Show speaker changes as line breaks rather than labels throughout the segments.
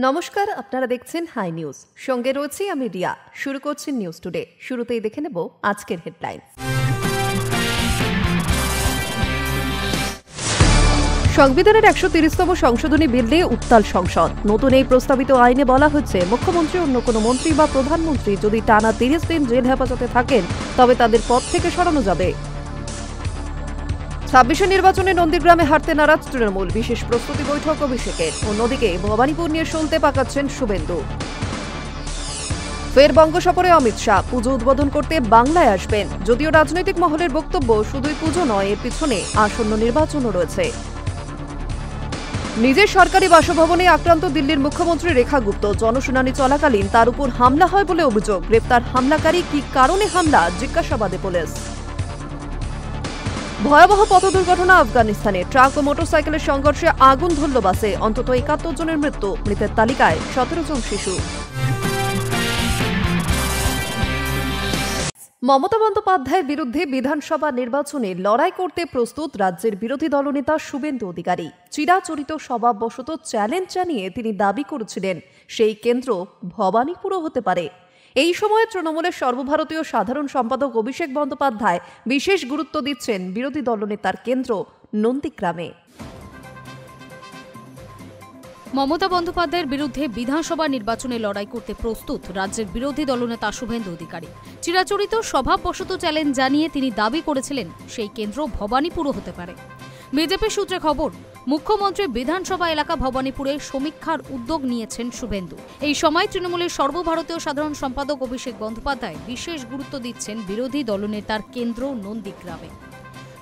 নমস্কার, আপনারা দেখছেন হাই নিউজ। সঙ্গে রয়েছি আমি রিয়া। শুরু করছি নিউজ টুডে। শুরুতেই দেখে নেব আজকের হেডলাইন। সংবিধানের 130তম সংশোধনী বিল নিয়ে উত্তাল সংসদ। নতুন এই প্রস্তাবিত আইনে বলা হচ্ছে, মুখ্যমন্ত্রী, অন্য কোনো মন্ত্রী বা প্রধানমন্ত্রী যদি টানা 30 দিন জেল হেফাজতে থাকেন তবে তাদের পদ থেকে সরানো যাবে। 26 নির্বাচনে নন্দীগ্রামে হারতে নারাজ তৃণমূল, বিশেষ প্রস্তুতি বৈঠক অভিষেকের। অন্যদিকে ভবানীপুর নিয়ে সলতে পাকাচ্ছেন শুভেন্দু। ফের বঙ্গ সফরে অমিত শাহ, পুজো উদ্বোধন করতে বাংলায় আসবেন। যদিও রাজনৈতিক মহলের বক্তব্য, শুধুই পুজো নয়, এর পিছনে আসন্ন নির্বাচনও রয়েছে। নিজের সরকারি বাসভবনে আক্রান্ত দিল্লির মুখ্যমন্ত্রী রেখা গুপ্ত, জনশুনানি চলাকালীন তার উপর হামলা হয় বলে অভিযোগ। গ্রেপ্তার হামলাকারী, কি কারণে হামলা, জিজ্ঞাসাবাদে পুলিশ। ভয়াবহ পথ দুর্ঘটনা আফগানিস্তানে, ট্রাক ও মোটরসাইকেলের সংঘর্ষে আগুন ধরল বাসে। অন্তত 71 জনের মৃত্যু, মৃতের তালিকায় 17 জন শিশু। মমতা বন্দ্যোপাধ্যায়ের বিরুদ্ধে বিধানসভা নির্বাচনে লড়াই করতে প্রস্তুত রাজ্যের বিরোধী দলনেতা শুভেন্দু অধিকারী। চিরাচরিত স্বভাববশত চ্যালেঞ্জ জানিয়ে তিনি দাবি করেছিলেন সেই কেন্দ্র ভবানীপুরও হতে পারে। এই সময়ে তৃণমূলের সর্বভারতীয় সাধারণ সম্পাদক অভিষেক বন্দ্যোপাধ্যায় বিশেষ গুরুত্ব দিচ্ছেন বিরোধী দলনেতার কেন্দ্র নন্দীগ্রামে।
মমতা বন্দ্যোপাধ্যায়ের বিরুদ্ধে বিধানসভা নির্বাচনে লড়াই করতে প্রস্তুত রাজ্যের বিরোধী দলনেতা শুভেন্দু অধিকারী। চিরাচরিত স্বভাববশত চ্যালেঞ্জ জানিয়ে তিনি দাবি করেছিলেন সেই কেন্দ্র ভবানীপুরও হতে পারে। বিজেপি সূত্রে খবর, মুখ্যমন্ত্রী বিধানসভা এলাকা ভবানীপুরে সমীক্ষার উদ্যোগ নিয়েছেন শুভেন্দু। এই সময় তৃণমূলের সর্বভারতীয় সাধারণ সম্পাদক অভিষেক বন্দ্যোপাধ্যায় বিশেষ গুরুত্ব দিচ্ছেন বিরোধী দলনেতার কেন্দ্র নন্দীগ্রামে।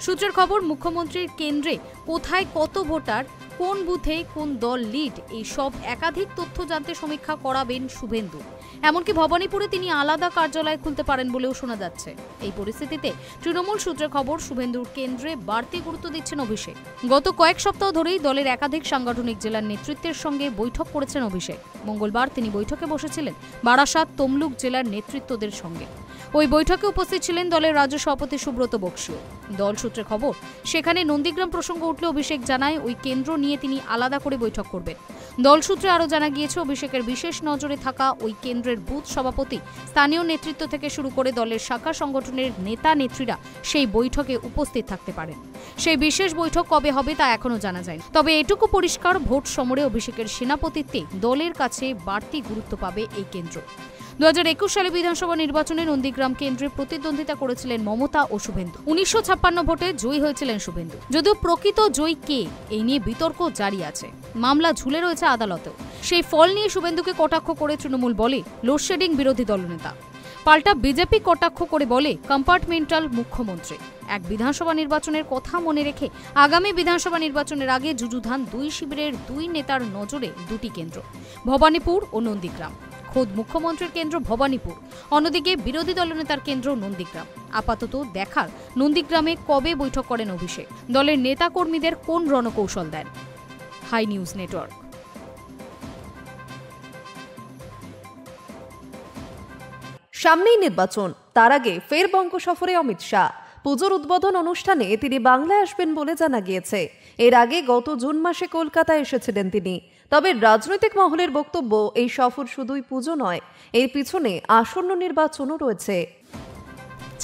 সূত্রের খবর, মুখ্যমন্ত্রীর কেন্দ্রে কোথায় কত ভোটার, কোন বুথে কোন দল লিড, এই সব একাধিক তথ্য জানতে সমীক্ষা করাবেন শুভেন্দু। এমনকি ভবানীপুরে তিনি আলাদা কার্যালয় খুলতে পারেন বলেও শোনা যাচ্ছে। এই পরিস্থিতিতে তৃণমূল সূত্রে খবর, শুভেন্দুর কেন্দ্রে বাড়তি গুরুত্ব দিচ্ছেন অভিষেক। গত কয়েক সপ্তাহ ধরেই দলের একাধিক সাংগঠনিক জেলার নেতৃত্বের সঙ্গে বৈঠক করেছেন অভিষেক। মঙ্গলবার তিনি বৈঠকে বসেছিলেন বারাসাত, তমলুক জেলার নেতৃত্বদের সঙ্গে। ওই বৈঠকে উপস্থিত ছিলেন দলের রাজ্য সভাপতি সুব্রত বক্সীও। দল সূত্রে খবর, সেখানে নন্দীগ্রাম প্রসঙ্গ উঠলে অভিষেক জানায় ওই কেন্দ্র নিয়ে তিনি আলাদা করে বৈঠক করবেন। দল সূত্রে আরও জানা গিয়েছে, অভিষেকের বিশেষ নজরে থাকা ওই কেন্দ্রের বুথ সভাপতি, স্থানীয় নেতৃত্ব থেকে শুরু করে দলের শাখা সংগঠনের নেতা নেত্রীরা সেই বৈঠকে উপস্থিত থাকতে পারেন। সেই বিশেষ বৈঠক কবে হবে তা এখনও জানা যায়নি। তবে এটুকু পরিষ্কার, ভোট সমরে অভিষেকের সেনাপতিত্বে দলের কাছে বাড়তি গুরুত্ব পাবে এই কেন্দ্র। 2021 সালে বিধানসভা নির্বাচনে নন্দীগ্রাম কেন্দ্রে প্রতিদ্বন্দ্বিতা করেছিলেন মমতা ও শুভেন্দু। 1956 ভোটে জয়ী হয়েছিলেন শুভেন্দু। যদিও প্রকৃত জয়ী কে, এই নিয়ে বিতর্ক জারি আছে। মামলা ঝুলে রয়েছে আদালতেও। সেই ফল নিয়ে শুভেন্দুকে কটাক্ষ করে তৃণমূল বলে লোডশেডিং বিরোধী দলনেতা। পাল্টা বিজেপি কটাক্ষ করে বলে কম্পার্টমেন্টাল মুখ্যমন্ত্রী। এক বিধানসভা নির্বাচনের কথা মনে রেখে আগামী বিধানসভা নির্বাচনের আগে যুযুধান দুই শিবিরের দুই নেতার নজরে দুটি কেন্দ্র, ভবানীপুর ও নন্দীগ্রাম। খোদ মুখ্যমন্ত্রীর কেন্দ্র ভবানীপুর, অন্যদিকে বিরোধী দলনেতার কেন্দ্র নন্দীগ্রাম। আপাতত দেখার নন্দীগ্রামে কবে বৈঠক করেন অভিষেক, দলের নেতা কর্মীদের কোন রণকৌশল দেন। Hi News Network.
সামনেই নির্বাচন, তার আগে ফের বঙ্গ সফরে অমিত শাহ। পুজোর উদ্বোধন অনুষ্ঠানে তিনি বাংলায় আসবেন বলে জানা গিয়েছে। এর আগে গত জুন মাসে কলকাতায় এসেছিলেন তিনি। তবে রাজনৈতিক মহলের বক্তব্য, এই সফর শুধুই পুজো নয়, এর পিছনে আসন্ন নির্বাচনও রয়েছে।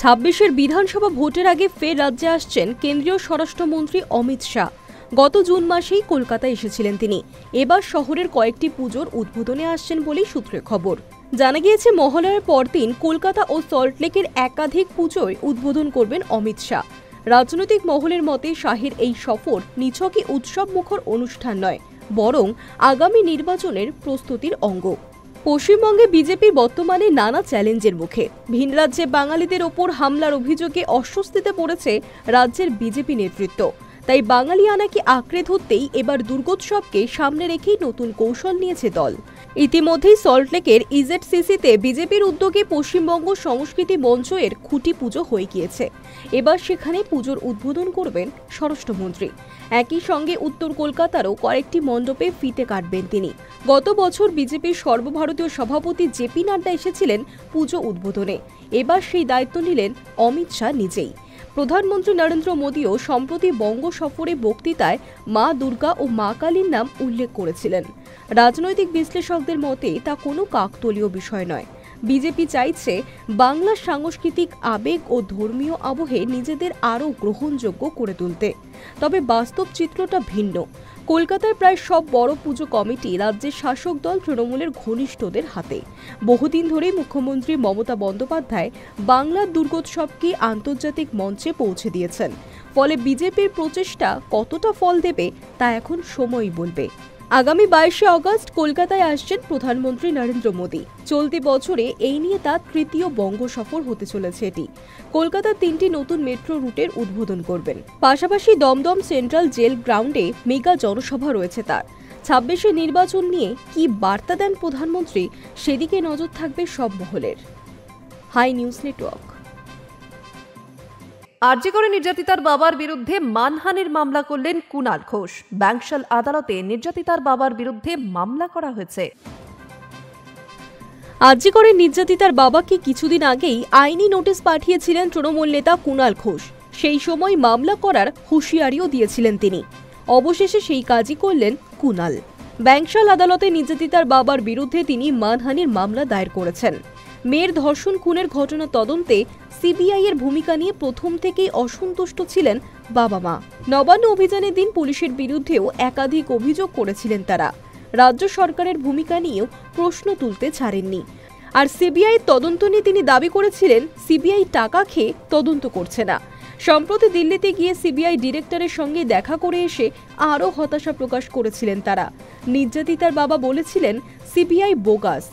26 বিধানসভা ভোটের আগে ফের রাজ্যে আসছেন কেন্দ্রীয় স্বরাষ্ট্রমন্ত্রী অমিত শাহ। গত জুন মাসেই কলকাতায় এসেছিলেন তিনি। এবার শহরের কয়েকটি পুজোর উদ্বোধনে আসছেন বলেই সূত্রের খবর। জানা গিয়েছে, মহালয়ার পরদিন কলকাতা ও সল্টলেকের একাধিক পুজোয় উদ্বোধন করবেন অমিত শাহ। রাজনৈতিক মহলের মতে শাহের এই সফর নিছকই উৎসবমুখর অনুষ্ঠান নয়, বরং আগামী নির্বাচনের প্রস্তুতির অঙ্গ। পশ্চিমবঙ্গে বিজেপি বর্তমানে নানা চ্যালেঞ্জের মুখে। ভিন রাজ্যে বাঙালিদের ওপর হামলার অভিযোগে অস্বস্তিতে পড়েছে রাজ্যের বিজেপি নেতৃত্ব। তাই বাঙালিয়ানাকে আঁকড়ে ধরতেই এবার দুর্গোৎসবকে সামনে রেখেই নতুন কৌশল নিয়েছে দল। ইতিমধ্যেই সল্টলেকের ইজেডসিসিতে বিজেপির উদ্যোগে পশ্চিমবঙ্গ সংস্কৃতি মঞ্চ এর খুঁটি পুজো হয়ে গিয়েছে। এবার সেখানে পুজোর উদ্বোধন করবেন স্বরাষ্ট্রমন্ত্রী। একই সঙ্গে উত্তর কলকাতারও কয়েকটি মণ্ডপে ফিতে কাটবেন তিনি। গত বছর বিজেপির সর্বভারতীয় সভাপতি জেপি নাড্ডা এসেছিলেন পুজো উদ্বোধনে। এবার সেই দায়িত্ব নিলেন অমিত শাহ নিজেই। প্রধানমন্ত্রী নরেন্দ্র মোদীও সম্প্রতি বঙ্গ সফরে বক্তৃতায় মা দুর্গা ও মা কালীর নাম উল্লেখ করেছিলেন। রাজনৈতিক বিশ্লেষকদের মতে তা কোনো কাকতালীয় বিষয় নয়। বিজেপি চাইছে বাংলার সাংস্কৃতিক আবেগ ও ধর্মীয় আবহে নিজেদের আরও গ্রহণযোগ্য করে তুলতে। তবে বাস্তব চিত্রটা ভিন্ন। কলকাতার প্রায় সব বড় পুজো কমিটি রাজ্যের শাসক দল তৃণমূলের ঘনিষ্ঠদের হাতে। বহুদিন ধরেই মুখ্যমন্ত্রী মমতা বন্দ্যোপাধ্যায় বাংলার দুর্গোৎসবকে আন্তর্জাতিক মঞ্চে পৌঁছে দিয়েছেন। ফলে বিজেপির প্রচেষ্টা কতটা ফল দেবে তা এখন সময়ই বলবে। আগামী 22শে অগস্ট কলকাতায় আসছেন প্রধানমন্ত্রী নরেন্দ্র মোদী। চলতি বছরে এই নিয়ে তার তৃতীয় বঙ্গ সফর হতে চলেছে। এটি কলকাতার 3টি নতুন মেট্রো রুটের উদ্বোধন করবেন। পাশাপাশি দমদম সেন্ট্রাল জেল গ্রাউন্ডে মেগা জনসভা রয়েছে তার। 26শে নির্বাচন নিয়ে কি বার্তা দেন প্রধানমন্ত্রী, সেদিকে নজর থাকবে সব মহলের। High News network.
আরজি করে নির্যাতিতার বাবার বিরুদ্ধে মানহানির মামলা করলেন কুণাল ঘোষ। ব্যাংশাল আদালতে নির্যাতিতার বাবার বিরুদ্ধে মামলা করা হয়েছে।
আরজি করে নির্যাতিতার বাবাকে কিছুদিন আগেই আইনি নোটিশ পাঠিয়েছিলেন তৃণমূল নেতা কুণাল ঘোষ। সেই সময় মামলা করার হুঁশিয়ারিও দিয়েছিলেন তিনি। অবশেষে সেই কাজই করলেন কুণাল। ব্যাংশাল আদালতে নির্যাতিতার বাবার বিরুদ্ধে তিনি মানহানির মামলা দায়ের করেছেন। মেয়ের ধর্ষণ খুনের ঘটনা তদন্তে সিবিআই এর ভূমিকা নিয়ে প্রথম থেকেই অসন্তুষ্ট ছিলেন বাবা মা। নবান্ন অভিযানের দিন পুলিশের বিরুদ্ধেও একাধিক অভিযোগ করেছিলেন তারা। রাজ্য সরকারের ভূমিকা নিয়েও প্রশ্ন তুলতে ছাড়েননি। আর সিবিআই তদন্ত নিয়ে তিনি দাবি করেছিলেন সিবিআই টাকা খেয়ে তদন্ত করছে না। সম্প্রতি দিল্লিতে গিয়ে সিবিআই ডিরেক্টরের সঙ্গে দেখা করে এসে আরও হতাশা প্রকাশ করেছিলেন তারা। নির্যাতিতার বাবা বলেছিলেন সিবিআই বোগাস।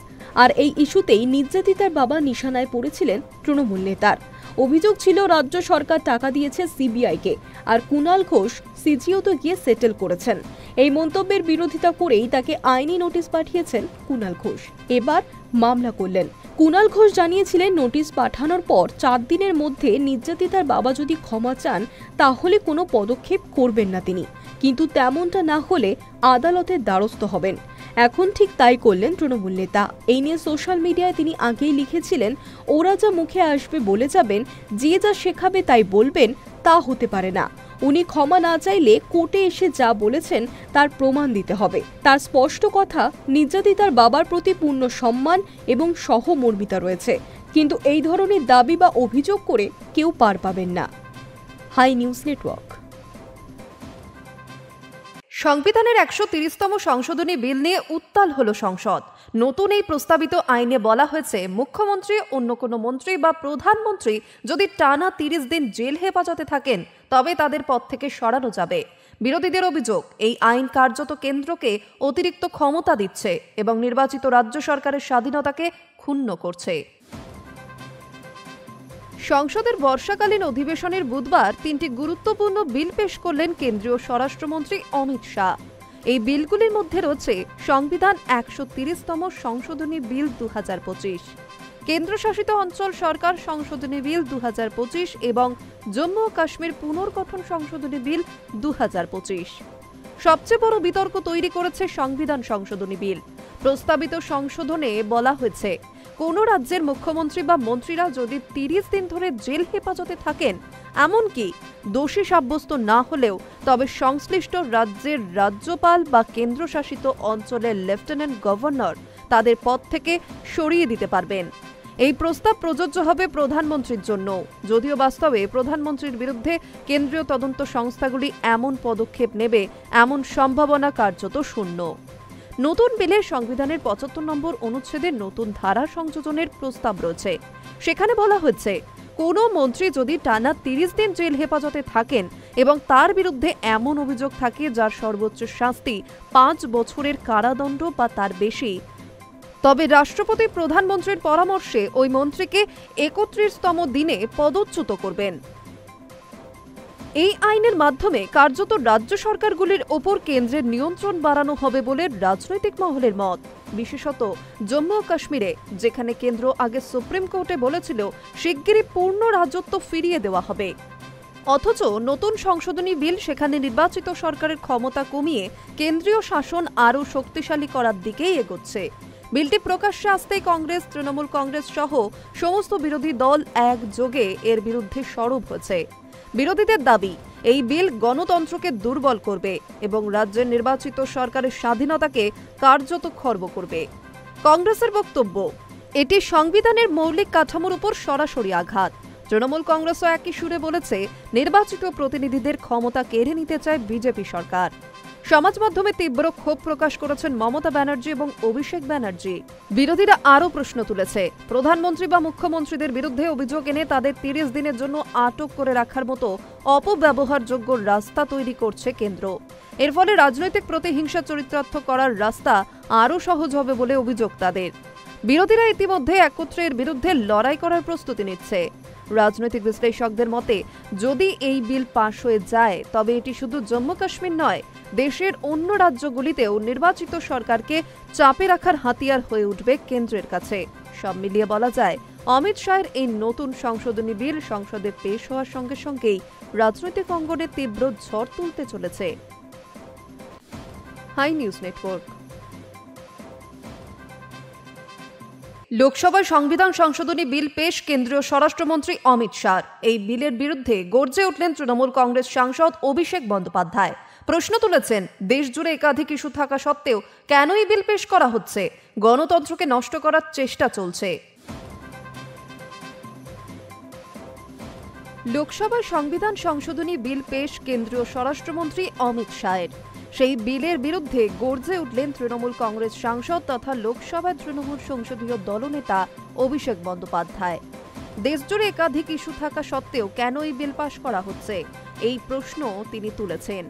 আর এই ইস্যুতেই নির্যাতিতার বাবা নিশানায় পড়েছিলেন তৃণমূল নেতার। অভিযোগ ছিল রাজ্য সরকার টাকা দিয়েছে সিবিআইকে, আর কুণাল ঘোষ সিজিওতে গিয়ে সেটেল করেছেন। এই মন্তব্যের বিরোধিতা করেই তাকে আইনি নোটিশ পাঠিয়েছেন কুণাল ঘোষ। এবার মামলা করলেন। কুণাল ঘোষ জানিয়েছিলেন নোটিশ পাঠানোর পর 4 দিনের মধ্যে নির্যাতিতার বাবা যদি ক্ষমা চান তাহলে কোনো পদক্ষেপ করবেন না তিনি, কিন্তু তেমনটা না হলে আদালতের দ্বারস্থ হবেন। এখন ঠিক তাই করলেন তৃণমূল নেতা। এই নিয়ে সোশ্যাল মিডিয়ায় তিনি আগেই লিখেছিলেন, ওরা যা মুখে আসবে বলে যাবেন, যে যা শেখাবে তাই বলবেন, তা হতে পারে না। উনি ক্ষমা না চাইলে কোর্টে এসে যা বলেছেন তার প্রমাণ দিতে হবে। তার স্পষ্ট কথা, নির্যাতিতার বাবার প্রতি পূর্ণ সম্মান এবং সহমর্মিতা রয়েছে, কিন্তু এই ধরনের দাবি বা অভিযোগ করে কেউ পার পাবেন না। Hi News Network.
সংবিধানের 130তম সংশোধনী বিল নিয়ে উত্তাল হল সংসদ। নতুন এই প্রস্তাবিত আইনে বলা হয়েছে, মুখ্যমন্ত্রী, অন্য কোনো মন্ত্রী বা প্রধানমন্ত্রী যদি টানা 30 দিন জেল হেফাজতে থাকেন তবে তাদের পদ থেকে সরানো যাবে। বিরোধীদের অভিযোগ, এই আইন কার্যত কেন্দ্রকে অতিরিক্ত ক্ষমতা দিচ্ছে এবং নির্বাচিত রাজ্য সরকারের স্বাধীনতাকে ক্ষুণ্ণ করছে। সংসদের বর্ষাকালীন অধিবেশনের বুধবার 3টি গুরুত্বপূর্ণ বিল পেশ করলেন কেন্দ্রীয় স্বরাষ্ট্রমন্ত্রী অমিত শাহ। এই বিলগুলির মধ্যে রয়েছে সংবিধান 130তম সংশোধনী বিল 2025, কেন্দ্রশাসিত অঞ্চল সরকার সংশোধনী বিল 2025 এবং জম্মু ও কাশ্মীর পুনর্গঠন সংশোধনী বিল 2025। সবচেয়ে বড় বিতর্ক তৈরি করেছে সংবিধান সংশোধনী বিল। প্রস্তাবিত সংশোধনে বলা হয়েছে, কোন রাজ্যের মুখ্যমন্ত্রী বা মন্ত্রীরা যদি 30 দিন ধরে জেল হেফাজতে থাকেন, এমনকি দোষী সাব্যস্ত না হলেও, তবে সংশ্লিষ্ট রাজ্যের রাজ্যপাল বা কেন্দ্রশাসিত অঞ্চলের লেফটেন্যান্ট গভর্নর তাদের পদ থেকে সরিয়ে দিতে পারবেন। এই প্রস্তাব প্রযোজ্য হবে প্রধানমন্ত্রীর জন্য, যদিও বাস্তবে প্রধানমন্ত্রীর বিরুদ্ধে কেন্দ্রীয় তদন্ত সংস্থাগুলি এমন পদক্ষেপ নেবে এমন সম্ভাবনা কার্যত শূন্য। নতুন বিলে সংবিধানের 75 নম্বর অনুচ্ছেদের নতুন ধারা সংযোজনের প্রস্তাব রয়েছে। সেখানে বলা হচ্ছে, কোনো মন্ত্রী যদি টানা 30 দিন জেল হেফাজতে থাকেন এবং তার বিরুদ্ধে এমন অভিযোগ থাকে যার সর্বোচ্চ শাস্তি 5 বছরের কারাদণ্ড বা তার বেশি, তবে রাষ্ট্রপতি প্রধানমন্ত্রীর পরামর্শে ওই মন্ত্রীকে 31তম দিনে পদচ্যুত করবেন। এই আইনের মাধ্যমে কার্যত রাজ্য সরকারগুলির ওপর কেন্দ্রের নিয়ন্ত্রণ বাড়ানো হবে বলে রাজনৈতিক মহলের মত, বিশেষত জম্মু ও কাশ্মীরে, যেখানে কেন্দ্র আগে সুপ্রিম কোর্টে বলেছিল শিগগিরই পূর্ণ রাজত্ব ফিরিয়ে দেওয়া হবে। অথচ নতুন সংশোধনী বিল সেখানে নির্বাচিত সরকারের ক্ষমতা কমিয়ে কেন্দ্রীয় শাসন আরও শক্তিশালী করার দিকেই এগোচ্ছে। বিলটি প্রকাশ্যে আসতেই কংগ্রেস, তৃণমূল কংগ্রেস সহ সমস্ত বিরোধী দল একযোগে এর বিরুদ্ধে সরব হয়েছে। বিরোধীদের দাবি, এই বিল গণতন্ত্রকে দুর্বল করবে এবং রাজ্যের নির্বাচিত সরকারের স্বাধীনতাকে কার্যত খর্ব করবে। কংগ্রেসের বক্তব্য, এটি সংবিধানের মৌলিক কাঠামোর উপর সরাসরি আঘাত। তৃণমূল কংগ্রেসও একই সুরে বলেছে, নির্বাচিত প্রতিনিধিদের ক্ষমতা কেড়ে নিতে চায় বিজেপি সরকার। সমাজ মাধ্যমে তীব্র ক্ষোভ প্রকাশ করেছেন মমতা ব্যানার্জি এবং অভিষেক ব্যানার্জি। বিরোধীরা আরও প্রশ্ন তুলেছে, প্রধানমন্ত্রী বা মুখ্যমন্ত্রীদের বিরুদ্ধে অভিযোগ এনে তাদের 30 দিনের জন্য আটক করে রাখার মতো অপব্যবহারযোগ্য রাস্তা তৈরি করছে কেন্দ্র। এর ফলে রাজনৈতিক প্রতিহিংসা চরিতার্থ করার রাস্তা আরও সহজ হবে বলে অভিযোগ তাদের। বিরোধীরা ইতিমধ্যে একত্রে এর বিরুদ্ধে লড়াই করার প্রস্তুতি নিচ্ছে। রাজনৈতিক বিশ্লেষকদের মতে, যদি এই বিল পাশ হয়ে যায় তবে এটি শুধু জম্মু কাশ্মীর নয়, দেশের অন্য রাজ্যগুলিতেও নির্বাচিত সরকারকে চাপে রাখার হাতিয়ার হয়ে উঠবে কেন্দ্রের কাছে। সব মিলিয়ে বলা যায়, অমিত শাহের এই নতুন সংশোধনী বিল সংসদে পেশ হওয়ার সঙ্গে সঙ্গেই রাজনৈতিক অঙ্গনে তীব্র ঝড় তুলতে চলেছে। Hi News Network. লোকসভায় সংবিধান সংশোধনী বিল পেশ কেন্দ্রীয় স্বরাষ্ট্রমন্ত্রী অমিত শাহ। এই বিলের বিরুদ্ধে গর্জে উঠলেন তৃণমূল কংগ্রেস সাংসদ অভিষেক বন্দ্যোপাধ্যায়। প্রশ্ন তুলেছেন, দেশ জুড়ে একাধিক ইস্যু থাকা সত্ত্বেও কেন এই বিল পেশ করা হচ্ছে? গণতন্ত্রকে নষ্ট করার চেষ্টা চলছে। লোকসভায় সংবিধান সংশোধনী বিল পেশ কেন্দ্রীয় স্বরাষ্ট্রমন্ত্রী অমিত শাহের। সেই বিলের বিরুদ্ধে গর্জে উঠলেন তৃণমূল কংগ্রেস সাংসদ তথা লোকসভায় তৃণমূল সংসদীয় দলনেতা অভিষেক বন্দ্যোপাধ্যায়। দেশজুড়ে একাধিক ইস্যু থাকা সত্ত্বেও কেন এই বিল পাশ করা হচ্ছে, এই প্রশ্ন তিনি তুলেছেন।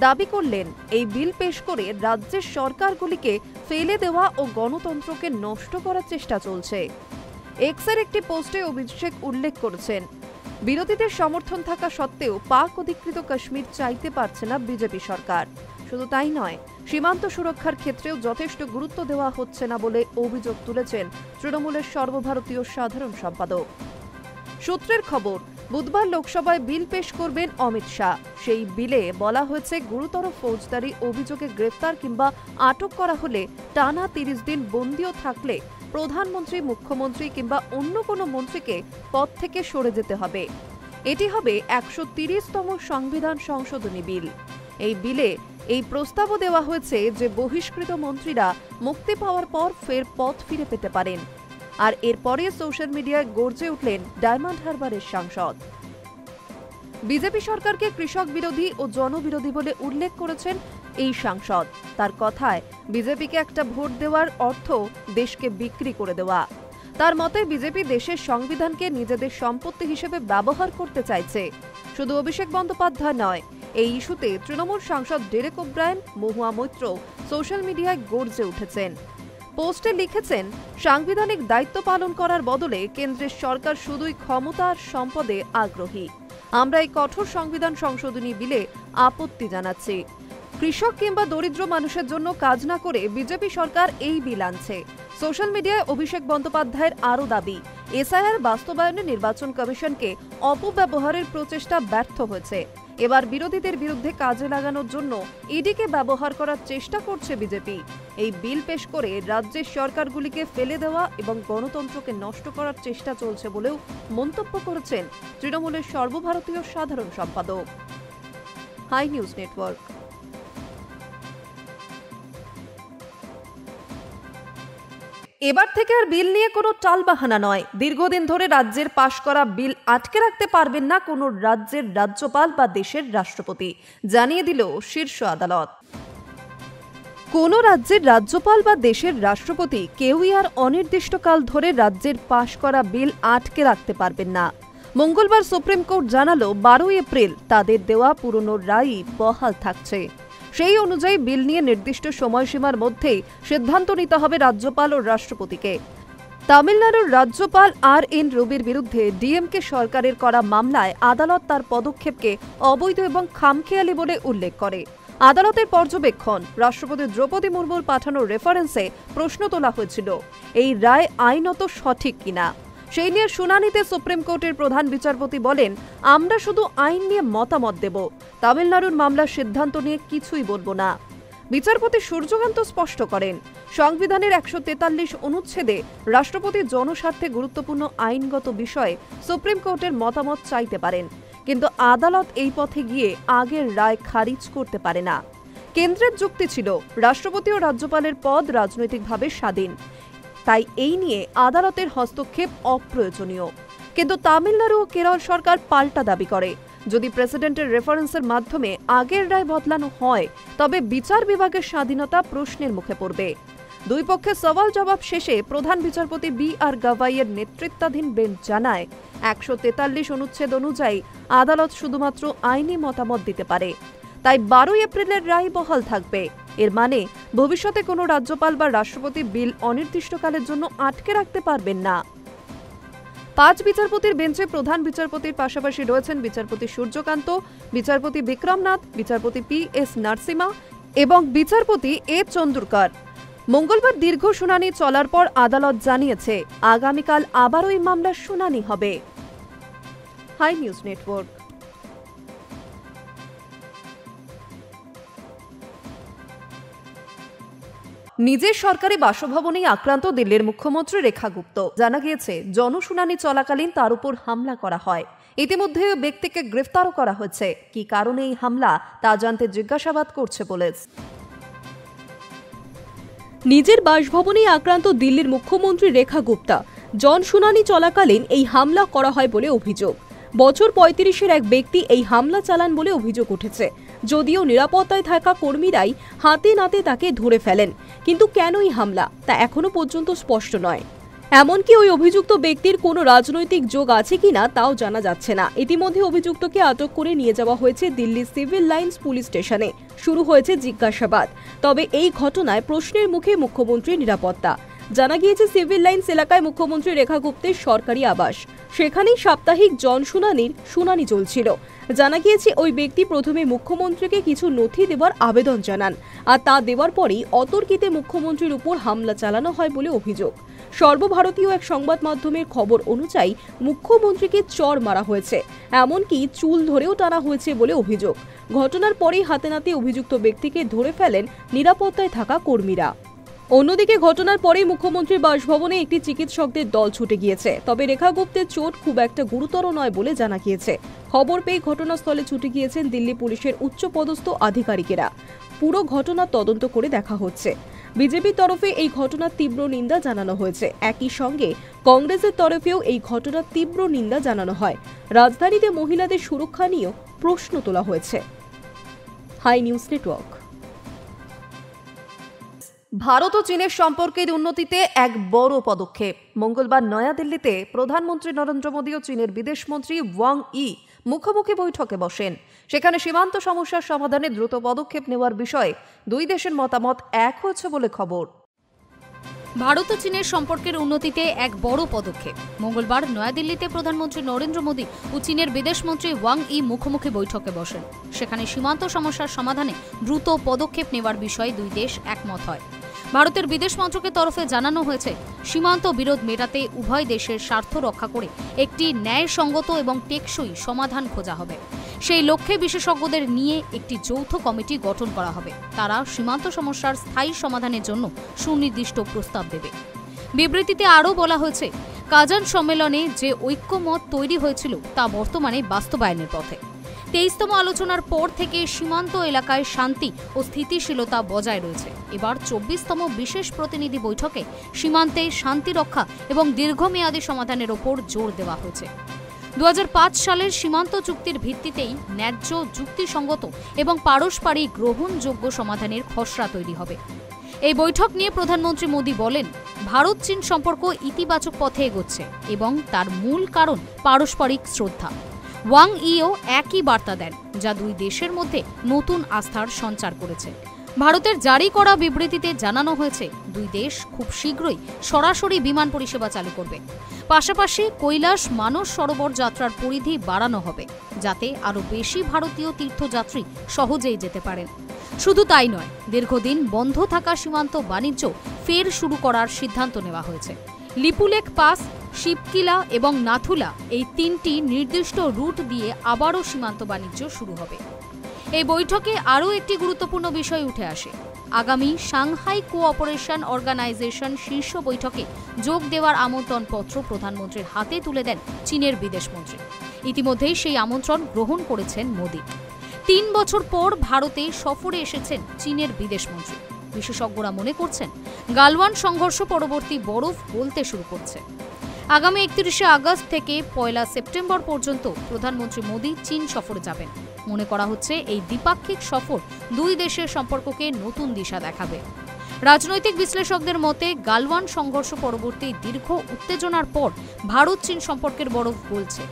দাবি করলেন, এই বিল পেশ করে রাজ্যের সরকারগুলিকে ফেলে দেওয়া ও গণতন্ত্রকে নষ্ট করার চেষ্টা চলছে। এক্সের একটি পোস্টে অভিষেক উল্লেখ করেছেন, বিরোধীদের সমর্থন থাকা সত্ত্বেও পাক অধিকৃত কাশ্মীর চাইতে পারছে না বিজেপি সরকার। শুধু তাই নয়, সীমান্ত সুরক্ষার ক্ষেত্রেও যথেষ্ট গুরুত্ব দেওয়া হচ্ছে না বলে অভিযোগ তুলেছেন তৃণমূলের সর্বভারতীয় সাধারণ সম্পাদক। সূত্রের খবর, বুধবার লোকসভায় বিল পেশ করবেন অমিত শাহ। সেই বিলে বলা হয়েছে, গুরুতর ফৌজদারি অভিযোগে গ্রেফতার কিংবা আটক করা হলে টানা 30 দিন বন্দিও থাকলে প্রধানমন্ত্রী, মুখ্যমন্ত্রী কিংবা অন্য কোনো মন্ত্রীকে পদ থেকে সরে যেতে হবে। এটি হবে 130তম সংবিধান সংশোধনী বিল। এই বিলে এই প্রস্তাবও দেওয়া হয়েছে যে বহিষ্কৃত মন্ত্রীরা মুক্তি পাওয়ার পর ফের পদ ফিরে পেতে পারেন। আর এরপরে সোশ্যাল মিডিয়ায় গর্জে উঠলেন ডায়মন্ড হারবারের সাংসদ। বিজেপি সরকারকে কৃষক বিরোধী ও জনবিরোধী বলে উল্লেখ করেছেন এই সাংসদ। তার কথায়, বিজেপিকে একটা ভোট দেওয়ার অর্থ দেশকে বিক্রি করে দেওয়া। তার মতে, বিজেপি দেশের সংবিধানকে নিজেদের সম্পত্তি হিসেবে ব্যবহার করতে চাইছে। শুধু অভিষেক বন্দ্যোপাধ্যায় নয়, এই ইস্যুতে তৃণমূল সাংসদ Derek O'Brien, Mahua Moitra social মিডিয়ায় গর্জে উঠেছেন। পোস্টে লিখেছেন, সাংবিধানিক দায়িত্ব পালন করার বদলে কেন্দ্রের সরকার শুধুই ক্ষমতা আর সম্পদে আগ্রহী। আমরা এই কঠোর সংবিধান সংশোধনী বিলে আপত্তি জানাচ্ছি। কৃষক কিংবা দরিদ্র মানুষের জন্য কাজ না করে বিজেপি সরকার এই বিল আনছে। সোশ্যাল মিডিয়ায় অভিষেক বন্দ্যোপাধ্যায়ের আরও দাবি, এসআইআর বাস্তবায়নে নির্বাচন কমিশনকে অপব্যবহারের প্রচেষ্টা ব্যর্থ হয়েছে। এবার বিরোধীদের বিরুদ্ধে কাজে লাগানোর জন্য ইডিকে ব্যবহার করার চেষ্টা করছে বিজেপি। এই বিল পেশ করে রাজ্যের সরকারগুলিকে ফেলে দেওয়া এবং গণতন্ত্রকে নষ্ট করার চেষ্টা চলছে বলেও মন্তব্য করেছেন তৃণমূলের সর্বভারতীয় সাধারণ সম্পাদক। Hi News Network. এবার থেকে আর বিল নিয়ে কোনো টালবাহানা নয়। দীর্ঘদিন ধরে রাজ্যের পাশ করা বিল আটকে রাখতে পারবেন না কোনো রাজ্যের রাজ্যপাল বা দেশের রাষ্ট্রপতি, জানিয়ে দিল শীর্ষ আদালত। কোনো রাজ্যের রাজ্যপাল বা দেশের রাষ্ট্রপতি কেউই আর অনির্দিষ্টকাল ধরে রাজ্যের পাশ করা বিল আটকে রাখতে পারবেন না। মঙ্গলবার সুপ্রিম কোর্ট জানালো, 12 এপ্রিল তাদের দেওয়া পুরনো রায়ই বহাল থাকছে। সেই অনুযায়ী বিল নিয়ে নির্দিষ্ট সময়সীমার মধ্যেই সিদ্ধান্ত নিতে হবে রাজ্যপাল ও রাষ্ট্রপতিকে। তামিলনাড়ুর রাজ্যপাল আর.এন. রবির বিরুদ্ধে ডিএমকে সরকারের করা মামলায় আদালত তার পদক্ষেপকে অবৈধ এবং খামখেয়ালি বলে উল্লেখ করে। আদালতের পর্যবেক্ষণ, রাষ্ট্রপতি দ্রৌপদী মুর্মুর পাঠানো রেফারেন্সে প্রশ্ন তোলা হয়েছিল, এই রায় আইনত সঠিক কিনা। সেই নিয়ে শুনানিতে সুপ্রিম কোর্টের প্রধান বিচারপতি বলেন, আমরা শুধু আইন নিয়ে মতামত দেব, তামিলনাড়ুর মামলার সিদ্ধান্ত নিয়ে কিছুই বলবো না। বিচারপতি সূর্যকান্ত স্পষ্ট করেন, সংবিধানের 143 অনুচ্ছেদে রাষ্ট্রপতি জনস্বার্থে গুরুত্বপূর্ণ আইনগত বিষয়ে সুপ্রিম কোর্টের মতামত চাইতে পারেন, কিন্তু আদালত এই পথে গিয়ে আগের রায় খারিজ করতে পারে না। কেন্দ্রের যুক্তি ছিল রাষ্ট্রপতি ও রাজ্যপালের পদ রাজনৈতিকভাবে স্বাধীন, তাই এই নিয়ে আদালতের হস্তক্ষেপ অপ্রয়োজনীয়। কিন্তু তামিলনাড়ু ও কেরল সরকার পাল্টা দাবি করে, যদি প্রেসিডেন্টের রেফারেন্সের মাধ্যমে আগের রায় বদলানো হয় তবে বিচার বিভাগের স্বাধীনতা প্রশ্নের মুখে পড়বে। দুই পক্ষের সওয়াল জবাব শেষে প্রধান বিচারপতি বি.আর. গাভাইয়ের নেতৃত্বাধীন বেঞ্চ জানায় ১৪৩ অনুচ্ছেদ অনুযায়ী আদালত শুধুমাত্র আইনি মতামত দিতে পারে, তাই ১২ এপ্রিলের রায় বহাল থাকবে। এর মানে ভবিষ্যতে কোনো রাজ্যপাল বা রাষ্ট্রপতি বিল অনির্দিষ্টকালের জন্য আটকে রাখতে পারবেন না। ৫ বিচারপতির বেঞ্চে প্রধান বিচারপতির পাশাপাশি রয়েছেন বিচারপতি সূর্যকান্ত, বিচারপতি বিক্রমনাথ, বিচারপতি পি.এস. নরসিমা এবং বিচারপতি এ. চন্দ্রকর। মঙ্গলবার দীর্ঘ শুনানি চলার পর আদালত জানিয়েছে আগামীকাল আবারও এই মামলার শুনানি হবে। Hi News Network. নিজের সরকারি বাসভবনেই আক্রান্ত দিল্লির মুখ্যমন্ত্রী রেখা গুপ্ত। জানা গিয়েছে জনশুনানি চলাকালীন তার উপর হামলা করা হয়। ইতিমধ্যে ব্যক্তিকে গ্রেফতারও করা হয়েছে। কি কারণে এই হামলা তা জানতে জিজ্ঞাসাবাদ করছে পুলিশ।
নিজের বাসভবনেই আক্রান্ত দিল্লির মুখ্যমন্ত্রী রেখা গুপ্তা। জনশুনানি চলাকালীন এই হামলা করা হয় বলে অভিযোগ। বছর ৩৫-এর এক ব্যক্তি এই হামলা চালান বলে অভিযোগ উঠেছে। যদিও নিরাপত্তায় থাকা কর্মীরাই হাতে নাতে তাকে ধরে ফেলেন, কিন্তু কেন এই হামলা তা এখনো পর্যন্ত স্পষ্ট নয়। এমনকি ওই অভিযুক্ত ব্যক্তির কোনো রাজনৈতিক যোগ আছে কিনা তাও জানা যাচ্ছে না। ইতিমধ্যে অভিযুক্তকে আটক করে নিয়ে যাওয়া হয়েছে দিল্লি সিভিল লাইন্স পুলিশ স্টেশনে। শুরু হয়েছে জিজ্ঞাসাবাদ। তবে এই ঘটনায় প্রশ্নের মুখে মুখ্যমন্ত্রীর নিরাপত্তা। জানা গিয়েছে সিভিল লাইন্স এলাকায় মুখ্যমন্ত্রী রেখা গুপ্তের সরকারি আবাস। সেখানেই সাপ্তাহিক শুনানি চলছিল। জানা গিয়েছে ওই ব্যক্তি প্রথমে মুখ্যমন্ত্রীকে কিছু নথি দেওয়ার আবেদন জানান, আর তা দেওয়ার পরেই অতর্কিতে মুখ্যমন্ত্রীর উপর হামলা চালানো হয় বলে অভিযোগ। সর্বভারতীয় এক সংবাদ মাধ্যমের খবর অনুযায়ী মুখ্যমন্ত্রীকে চড় মারা হয়েছে, এমনকি চুল ধরেও টানা হয়েছে বলে অভিযোগ। ঘটনার পরেই হাতে নাতে অভিযুক্ত ব্যক্তিকে ধরে ফেলেন নিরাপত্তায় থাকা কর্মীরা। অন্যদিকে ঘটনার পরেই মুখ্যমন্ত্রীর বাসভবনে একটি চিকিৎসকদের দল ছুটে গিয়েছে। তবে রেখা গুপ্তের চোট খুব একটা গুরুতর নয় বলে জানা গিয়েছে। খবর পেয়ে ঘটনাস্থলে ছুটে গিয়েছেন দিল্লি পুলিশের উচ্চপদস্থ আধিকারিকেরা। পুরো ঘটনা তদন্ত করে দেখা হচ্ছে। বিজেপির তরফে এই ঘটনার তীব্র নিন্দা জানানো হয়েছে। একই সঙ্গে কংগ্রেসের তরফেও এই ঘটনার তীব্র নিন্দা জানানো হয়। রাজধানীতে মহিলাদের সুরক্ষা নিয়েও প্রশ্ন তোলা হয়েছে। Hi News Network.
ভারত ও চীনের সম্পর্কের উন্নতিতে এক বড় পদক্ষেপ। মঙ্গলবার নয়াদিল্লিতে প্রধানমন্ত্রী নরেন্দ্র মোদী ও চীনের বিদেশমন্ত্রী ওয়াং ই মুখোমুখি বৈঠকে বসেন। সেখানে সীমান্ত সমস্যার সমাধানে দ্রুত পদক্ষেপ নেওয়ার বিষয়ে দুই দেশের মতামত এক হয়েছে বলে খবর।
ভারত ও চীনের সম্পর্কের উন্নতিতে এক বড় পদক্ষেপ। মঙ্গলবার নয়াদিল্লিতে প্রধানমন্ত্রী নরেন্দ্র মোদী ও চীনের বিদেশমন্ত্রী ওয়াং ই মুখোমুখি বৈঠকে বসেন। সেখানে সীমান্ত সমস্যার সমাধানে দ্রুত পদক্ষেপ নেওয়ার বিষয়ে দুই দেশ একমত হয়। ভারতের বিদেশ মন্ত্রকের তরফে জানানো হয়েছে, সীমান্ত বিরোধ মেটাতে উভয় দেশের স্বার্থ রক্ষা করে একটি ন্যায়সঙ্গত এবং টেকসই সমাধান খোঁজা হবে। সেই লক্ষ্যে বিশেষজ্ঞদের নিয়ে একটি যৌথ কমিটি গঠন করা হবে। তারা সীমান্ত সমস্যার স্থায়ী সমাধানের জন্য সুনির্দিষ্ট প্রস্তাব দেবে। বিবৃতিতে আরও বলা হয়েছে, কাজান সম্মেলনে যে ঐক্যমত তৈরি হয়েছিল তা বর্তমানে বাস্তবায়নের পথে। 23তম আলোচনার পর থেকে সীমান্ত এলাকায় শান্তি ও স্থিতিশীলতা বজায় রয়েছে। এবার 24তম বিশেষ প্রতিনিধি বৈঠকে সীমান্তে শান্তি রক্ষা এবং দীর্ঘমেয়াদী সমাধানের ওপর জোর দেওয়া হয়েছে। 2005 সালের সীমান্ত চুক্তির ভিত্তিতেই ন্যায্য, যুক্তিসঙ্গত এবং পারস্পরিক গ্রহণযোগ্য সমাধানের খসড়া তৈরি হবে। এই বৈঠক নিয়ে প্রধানমন্ত্রী মোদী বলেন, ভারত চীন সম্পর্ক ইতিবাচক পথে এগোচ্ছে এবং তার মূল কারণ পারস্পরিক শ্রদ্ধা। ওয়াং ইও একই বার্তা দেন, যা দুই দেশের মধ্যে নতুন আস্থার সঞ্চার করেছে। ভারতের জারি করা বিবৃতিতে জানানো হয়েছে, দুই দেশ খুব শীঘ্রই সরাসরি বিমান পরিষেবা চালু করবে। পাশাপাশি কৈলাস মানস সরোবর যাত্রার পরিধি বাড়ানো হবে, যাতে আরও বেশি ভারতীয় তীর্থযাত্রী সহজেই যেতে পারেন। শুধু তাই নয়, দীর্ঘদিন বন্ধ থাকা সীমান্ত বাণিজ্য ফের শুরু করার সিদ্ধান্ত নেওয়া হয়েছে। লিপুলেক পাস, শিবকিলা এবং নাথুলা, এই তিনটি নির্দিষ্ট রুট দিয়ে আবারও সীমান্ত বাণিজ্য শুরু হবে। এই বৈঠকে আরও একটি গুরুত্বপূর্ণ বিষয় উঠে আসে। আগামী সাংহাই কোঅপারেশন অর্গানাইজেশন শীর্ষ বৈঠকে যোগ দেওয়ার আমন্ত্রণপত্র প্রধানমন্ত্রীর হাতে তুলে দেন চীনের বিদেশমন্ত্রী। ইতিমধ্যেই সেই আমন্ত্রণ গ্রহণ করেছেন মোদি। 3 বছর পর ভারতে সফরে এসেছেন চীনের বিদেশমন্ত্রী। বিশেষজ্ঞরা মনে করছেন গালওয়ান সংঘর্ষ পরবর্তী বরফ গলতে শুরু করছে। আগামী 31শে আগস্ট থেকে 1 সেপ্টেম্বর পর্যন্ত প্রধানমন্ত্রী মোদি চীন সফরে যাবেন। মনে করা হচ্ছে এই দ্বিপাক্ষিক সফর দুই দেশের সম্পর্ককে নতুন দিশা দেখাবে। রাজনৈতিক বিশ্লেষকদের মতে গালওয়ান সংঘর্ষ পরবর্তী দীর্ঘ উত্তেজনার পর ভারত চীন সম্পর্কের বরফ গলছে।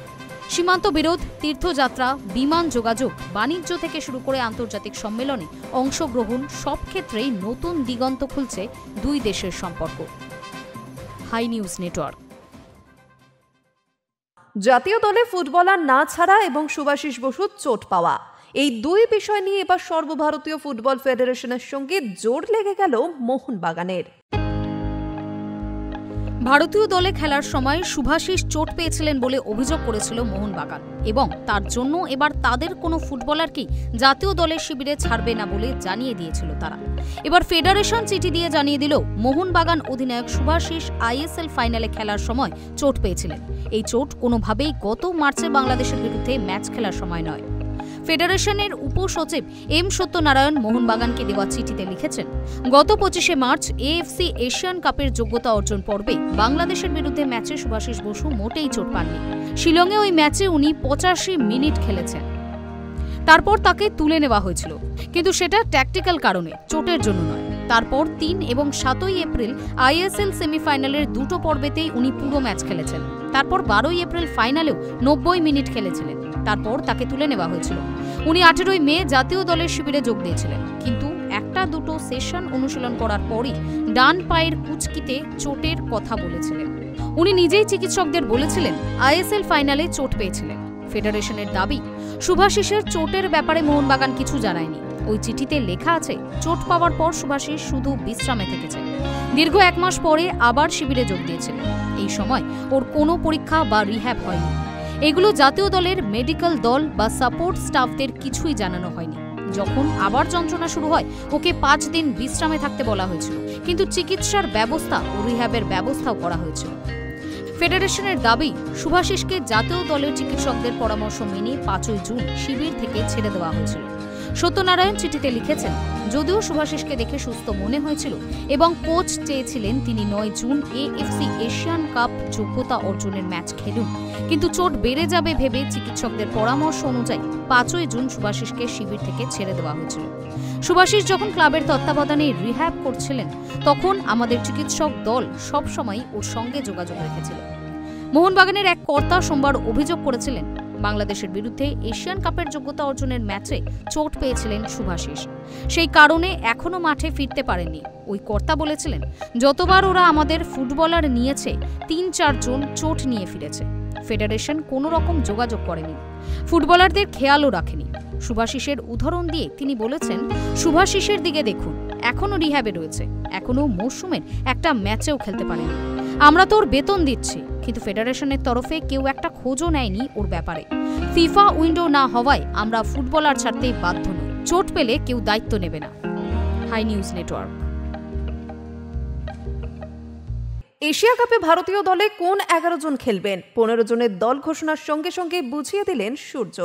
সীমান্ত বিরোধ, তীর্থযাত্রা, বিমান যোগাযোগ, বাণিজ্য থেকে শুরু করে আন্তর্জাতিক সম্মেলনে অংশগ্রহণ সব ক্ষেত্রেই নতুন দিগন্ত খুলছে দুই দেশের সম্পর্ক। Hi News Network.
জাতীয় দলে ফুটবলার না ছাড়া এবং শুভাশিস বসুর চোট পাওয়া, এই দুই বিষয় নিয়ে এবার সর্বভারতীয় ফুটবল ফেডারেশনের সঙ্গে জোর লেগে গেল মোহনবাগানের।
ভারতীয় দলে খেলার সময় শুভাশিস চোট পেয়েছিলেন বলে অভিযোগ করেছিল মোহনবাগান এবং তার জন্য এবার তাদের কোনো ফুটবলারকেই জাতীয় দলের শিবিরে ছাড়বে না বলে জানিয়ে দিয়েছিল তারা। এবার ফেডারেশন চিঠি দিয়ে জানিয়ে দিল মোহনবাগান অধিনায়ক শুভাশিস আইএসএল ফাইনালে খেলার সময় চোট পেয়েছিলেন। এই চোট কোনোভাবেই গত মার্চে বাংলাদেশের বিরুদ্ধে ম্যাচ খেলার সময় নয়। ফেডারেশনের উপসচিব এম সত্যনারায়ণ মোহনবাগানকে দেওয়া চিঠিতে লিখেছেন, গত 25শে মার্চ এএফসি এশিয়ান কাপের যোগ্যতা অর্জন পর্বে বাংলাদেশের বিরুদ্ধে ম্যাচে শুভাশিস বসু মোটেই চোট পাননি। শিলংয়ে ওই ম্যাচে উনি 85 মিনিট খেলেছেন। তারপর তাকে তুলে নেওয়া হয়েছিল, কিন্তু সেটা ট্যাকটিক্যাল কারণে, চোটের জন্য নয়। তারপর 3 এবং 7 এপ্রিল আইএসএল সেমিফাইনালের দুটো পর্বেতেই উনি পুরো ম্যাচ খেলেছেন। তারপর 12 এপ্রিল ফাইনালেও 90 মিনিট খেলেছিলেন। তারপর তাকে তুলে নেওয়া হয়েছিল। উনি 18 মে জাতীয় দলের শিবিরে যোগ দিয়েছিলেন, কিন্তু একটা দুটো সেশন অনুশীলন করার পরই ডান পায়ের কুচকিতে চোটের কথা বলেছিলেন। উনি নিজেই চিকিৎসকদের বলেছিলেন আইএসএল ফাইনালে চোট পেয়েছিলেন। ফেডারেশনের দাবি, শুভাশিসের চোটের ব্যাপারে মোহনবাগান কিছু জানায়নি। ওই চিঠিতে লেখা আছে, চোট পাওয়ার পর শুভাশিস শুধু বিশ্রামে থেকেছেন। দীর্ঘ 1 মাস পরে আবার শিবিরে যোগ দিয়েছিলেন। এই সময় ওর কোনো পরীক্ষা বা রিহ্যাব হয়নি। এগুলো জাতীয় দলের মেডিকেল দল বা সাপোর্ট স্টাফদের কিছুই জানানো হয়নি। যখন আবার যন্ত্রণা শুরু হয়, ওকে 5 দিন বিশ্রামে থাকতে বলা হয়েছিল, কিন্তু চিকিৎসার ব্যবস্থা ও রিহ্যাবের ব্যবস্থাও করা হয়েছিল। ফেডারেশনের দাবি, শুভাশিসকে জাতীয় দলের চিকিৎসকদের পরামর্শ মেনে 5 জুন শিবির থেকে ছেড়ে দেওয়া হয়েছিল। সত্যনারায়ণ চিঠিতে লিখেছেন, যদিও শুভাশিসকে দেখে সুস্থ মনে হয়েছিল এবং কোচ চেয়েছিলেন তিনি 9 জুন এএফসি এশিয়ান কাপ যোগ্যতা অর্জনের ম্যাচ খেলুন, কিন্তু চোট বেড়ে যাবে ভেবে চিকিৎসকদের পরামর্শ অনুযায়ী 5 জুন শুভাশিসকে শিবির থেকে ছেড়ে দেওয়া হয়েছিল। শুভাশিস যখন ক্লাবের তত্ত্বাবধানে রিহ্যাব করছিলেন, তখন আমাদের চিকিৎসক দল সবসময় ওর সঙ্গে যোগাযোগ রেখেছিল। মোহনবাগানের এক কর্তা সোমবার অভিযোগ করেছিলেন, বাংলাদেশের বিরুদ্ধে এশিয়ান কাপের যোগ্যতা অর্জনের ম্যাচে চোট পেয়েছিলেন শুভাশিস। সেই কারণে এখনো মাঠে ফিরতে পারেননি। ওই কর্তা বলেছিলেন, যতবার ওরা আমাদের ফুটবলার নিয়েছে 3-4 জন চোট নিয়ে ফিরেছে। ফেডারেশন কোনো রকম যোগাযোগ করেনি, ফুটবলারদের খেয়ালও রাখেনি। শুভাশিসের উদাহরণ দিয়ে তিনি বলেছেন, শুভাশিসের দিকে দেখুন, এখনো রিহ্যাবে রয়েছে, এখনো মৌসুমের একটা ম্যাচেও খেলতে পারেনি। আমরা তো ওর বেতন দিচ্ছি, কিন্তু ফেডারেশনের তরফে কেউ একটা খোঁজও নেয়নি ওর ব্যাপারে। ফিফা উইন্ডো না হওয়ায় আমরা ফুটবলার ছাড়তে বাধ্য নই। চোট পেলে কেউ দায়িত্ব নেবে না। Hi News network.
এশিয়া কাপে ভারতীয় দলে কোন 11 জন খেলবেন, 15 জনের দল ঘোষণার সঙ্গে সঙ্গে বুঝিয়ে দিলেন সূর্য।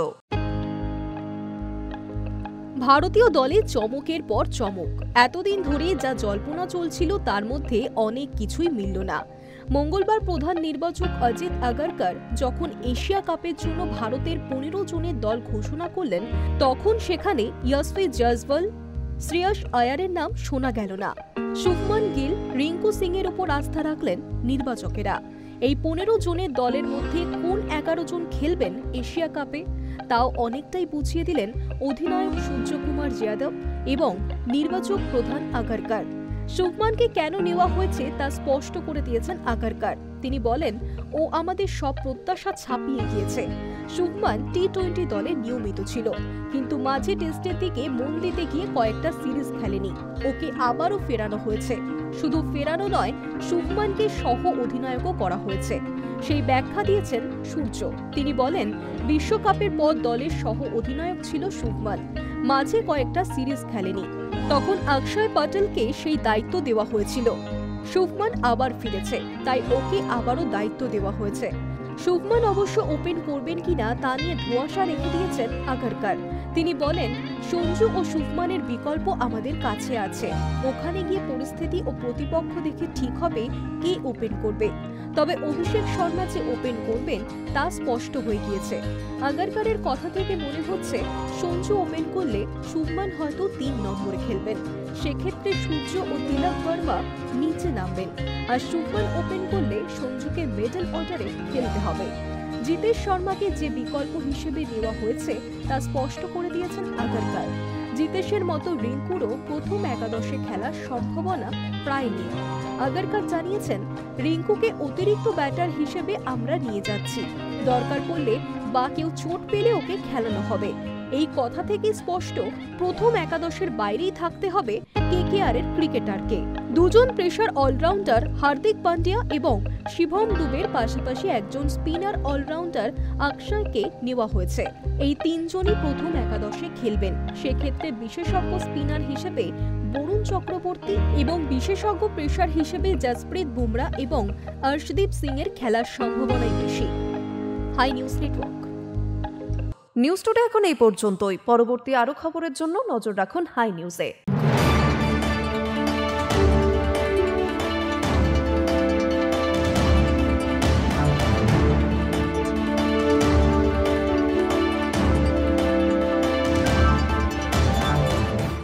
ভারতীয় দলে চমকের পর চমক। এতদিন ধরে যা জল্পনা চলছিল তার মধ্যে অনেক কিছুই মিলল না। মঙ্গলবার প্রধান নির্বাচক অজিত আগারকার যখন এশিয়া কাপের জন্য ভারতের 15 জনের দল ঘোষণা করলেন, তখন সেখানে ইয়াশস্বী জয়সওয়াল, শ্রেয়স আয়ারের নাম শোনা গেল না। শুভমান গিল, রিঙ্কু সিং এর উপর আস্থা রাখলেন নির্বাচকেরা। এই 15 জনের দলের মধ্যে কোন 11 জন খেলবেন এশিয়া কাপে, তাও অনেকটাই বুঝিয়ে দিলেন অধিনায়ক সূর্যকুমার যাদব এবং নির্বাচক প্রধান আগারকার। শুভমানকে কেন নেওয়া হয়েছে তা স্পষ্ট করে দিয়েছেন আগারকার। তিনি বলেন, ও আমাদের সব প্রত্যাশা ছাপিয়ে গিয়েছে। শুভমান টি-20 দলে নিয়মিত ছিল, কিন্তু মাঝে টেস্টের দিকে মন দিতে গিয়ে কয়েকটা সিরিজ খেলেনি। ওকে আবারও ফেরানো হয়েছে। শুধু ফেরানো নয়, শুভমানকে সহ অধিনায়কও করা হয়েছে। সেই ব্যাখ্যা দিয়েছেন সূর্য। তিনি বলেন, বিশ্বকাপের পর দলের সহ অধিনায়ক ছিল শুভমান, মাঝে কয়েকটা সিরিজ খেলেনি, তখন অক্ষয় পটেলকে সেই দায়িত্ব দেওয়া হয়েছিল। শুভমান আবার ফিরেছে, তাই ওকে আবারও দায়িত্ব দেওয়া হয়েছে। শুভমান অবশ্য ওপেন করবেন কিনা তা নিয়ে ধোঁয়াশা রেখে দিয়েছেন আগারকার। তিনি বলেন, সঞ্জু ও শুভমানের বিকল্প আমাদের কাছে আছে, ওখানে গিয়ে পরিস্থিতি ও প্রতিপক্ষ দেখে ঠিক হবে কে ওপেন করবে। তবে অভিষেক শর্মা যে ওপেন করবেন তা স্পষ্ট হয়ে গিয়েছে। আগারকারের কথা থেকে মনে হচ্ছে সঞ্জু ওপেন করলে শুভমান হয়তো 3 নম্বরে খেলবেন, সেক্ষেত্রে সূর্য ও তিলক বর্মা নিচে নামবেন, আর শুভমান ওপেন করলে সঞ্জুকে মিডল অর্ডারে খেলতে হবে। জিতেশ শর্মাকে যে বিকল্প হিসেবে নেওয়া হয়েছে তা স্পষ্ট করে দিয়েছেন আগারকার। জিতেশের মতো রিঙ্কুরও প্রথম একাদশে খেলার সম্ভাবনা প্রায় নেই। আগারকার জানিয়েছেন, রিঙ্কুকে অতিরিক্ত ব্যাটার হিসেবে আমরা নিয়ে যাচ্ছি, দরকার পড়লে বা কেউ চোট পেলে ওকে খেলানো হবে। এই কথা থেকে স্পষ্ট প্রথম একাদশের বাইরেই থাকতে হবে কেকেআর এর ক্রিকেটারকে। দুজন পেসার অলরাউন্ডার হার্দিক পান্ডিয়া এবং শিভম দুবের পাশাপাশি একজন স্পিনার অলরাউন্ডার অক্ষয়কে নেওয়া হয়েছে। এই 3 জনই প্রথম একাদশে খেলবেন। সেক্ষেত্রে বিশেষজ্ঞ স্পিনার হিসেবে বরুণ চক্রবর্তী এবং বিশেষজ্ঞ পেসার হিসেবে জসপ্রীত বুমরা এবং অর্শদীপ সিং এর খেলার সম্ভাবনাই বেশি। Hi News Network.
News today এখন এই পর্যন্তই। পরবর্তী আরো খবরের জন্য নজর রাখুন হাই নিউজে।